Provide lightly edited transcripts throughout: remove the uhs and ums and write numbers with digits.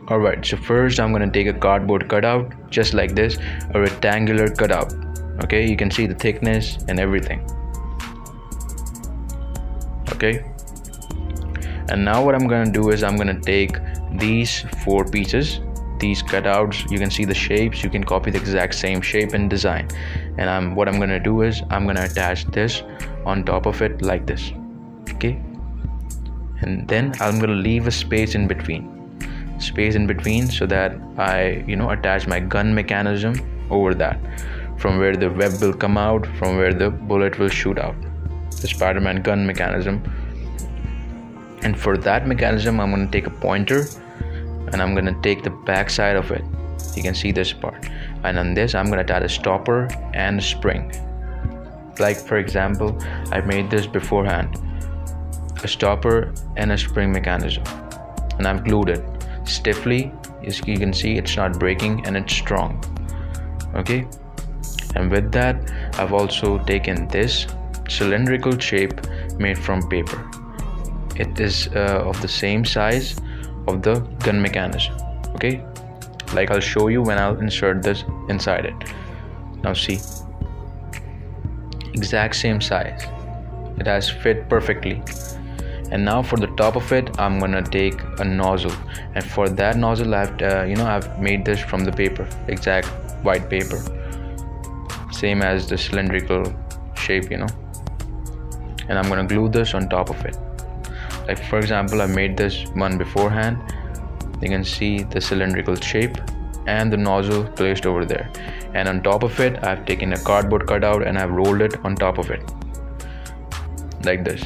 Alright, so first I'm gonna take a cardboard cutout just like this, a rectangular cutout. Okay, you can see the thickness and everything. Okay, and now what I'm gonna do is I'm gonna take these 4 pieces, these cutouts, you can see the shapes, you can copy the exact same shape and design, and what I'm gonna do is I'm gonna attach this on top of it like this. Okay, and then I'm gonna leave a space in between so that I attach my gun mechanism over that, from where the web will come out, from where the bullet will shoot out, the Spider-Man gun mechanism. And for that mechanism I'm going to take a pointer and I'm going to take the back side of it, you can see this part, and on this I'm going to attach a stopper and a spring. Like for example, I made this beforehand, a stopper and a spring mechanism, and I've glued it stiffly. As you can see, it's not breaking and it's strong. Okay, and with that I've also taken this cylindrical shape made from paper. It is of the same size of the gun mechanism. Okay, like I'll show you when I'll insert this inside it. Now see, exact same size, it has fit perfectly. And now for the top of it I'm gonna take a nozzle, and for that nozzle I've made this from the paper, exact white paper, same as the cylindrical shape, and I'm gonna glue this on top of it. Like for example, I made this one beforehand, you can see the cylindrical shape and the nozzle placed over there, and on top of it I've taken a cardboard cutout and I've rolled it on top of it like this.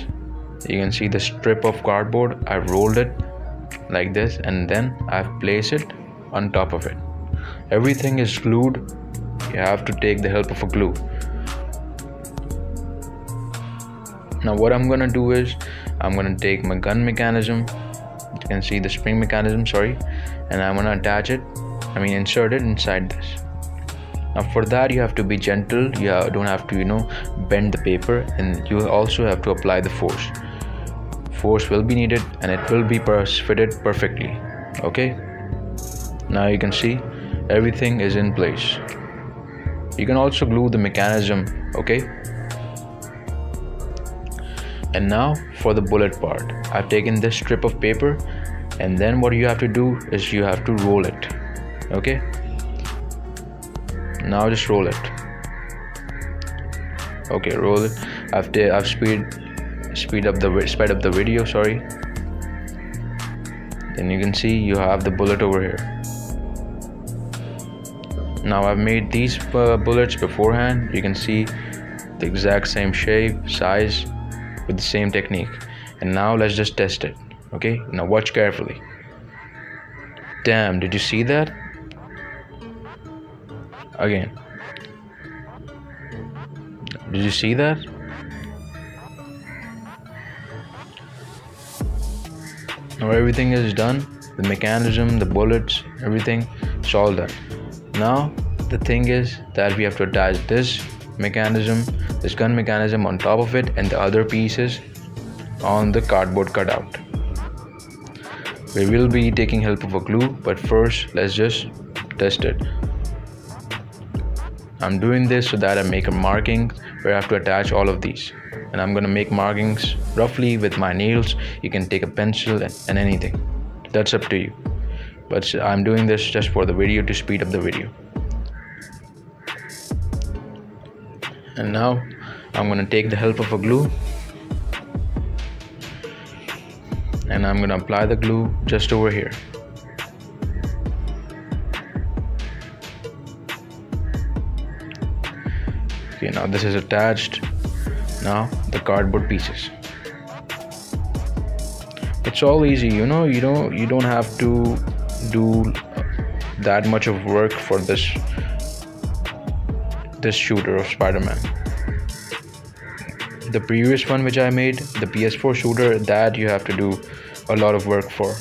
You can see the strip of cardboard, I've rolled it like this, and then I've placed it on top of it. Everything is glued, you have to take the help of a glue. Now what I'm gonna do is I'm gonna take my gun mechanism, you can see the spring mechanism, and I'm gonna insert it inside this. Now for that you have to be gentle, you don't have to bend the paper, and you also have to apply the force. Force will be needed and it will be fitted perfectly. Okay, now you can see everything is in place. You can also glue the mechanism. Okay, and now for the bullet part, I've taken this strip of paper, and then what you have to do is you have to roll it. Okay, now just roll it. Okay, roll it. I've sped up the video, then you can see you have the bullet over here. Now I've made these bullets beforehand, you can see the exact same shape, size, with the same technique. And now let's just test it. Okay, now watch carefully. Damn, did you see that? Again, did you see that? Now everything is done, the mechanism, the bullets, everything, it's all done. Now the thing is that we have to attach this mechanism, this gun mechanism on top of it, and the other pieces on the cardboard cutout. We will be taking help of a glue, but first let's just test it. I'm doing this so that I make a marking where I have to attach all of these, and I'm gonna make markings roughly with my nails. You can take a pencil and anything, that's up to you, but I'm doing this just for the video, to speed up the video. And now I'm gonna take the help of a glue, and I'm gonna apply the glue just over here. Okay, now this is attached. Now the cardboard pieces. It's all easy, you don't have to do that much of work for this shooter of Spider-Man. The previous one which I made, the PS4 shooter, that you have to do a lot of work for,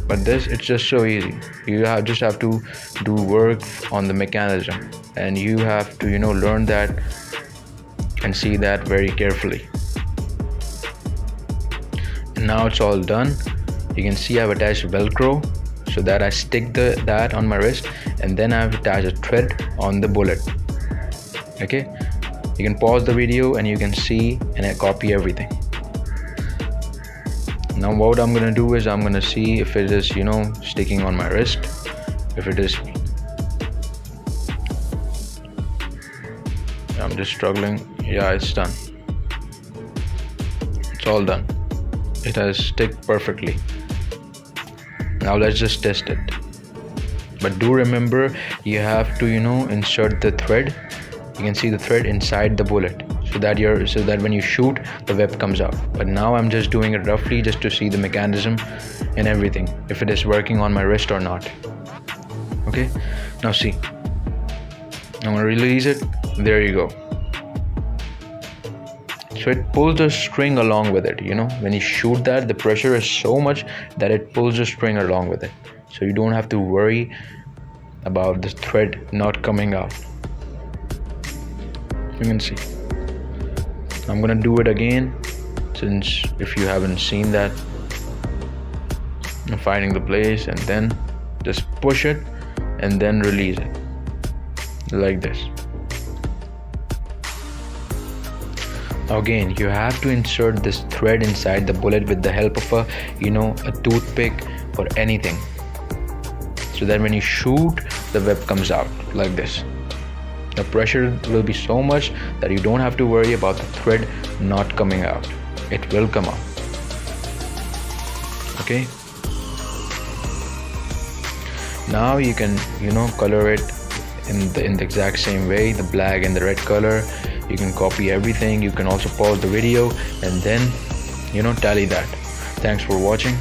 but this, it's just so easy. You just have to do work on the mechanism, and you have to learn that and see that very carefully. And now it's all done. You can see I've attached Velcro so that I stick that on my wrist, and then I've attached a thread on the bullet. Okay, you can pause the video and you can see and I copy everything. Now what I'm gonna do is I'm gonna see if it is sticking on my wrist. If it is, I'm just struggling. Yeah, it's done. It's all done. It has stick perfectly. Now let's just test it. But do remember, you have to insert the thread. You can see the thread inside the bullet, so that when you shoot, the web comes out. But now I'm just doing it roughly just to see the mechanism and everything, if it is working on my wrist or not. Okay, now see, I'm gonna release it. There you go. So it pulls the string along with it. When you shoot that, the pressure is so much that it pulls the string along with it, so you don't have to worry about the thread not coming out. You can see. I'm gonna do it again, since if you haven't seen that. I'm finding the place and then just push it and then release it like this. Again, you have to insert this thread inside the bullet with the help of a toothpick or anything, so that when you shoot, the web comes out like this. The pressure will be so much that you don't have to worry about the thread not coming out. It will come out. Okay, now you can color it in the exact same way, the black and the red color. You can copy everything. You can also pause the video and then tally that. Thanks for watching.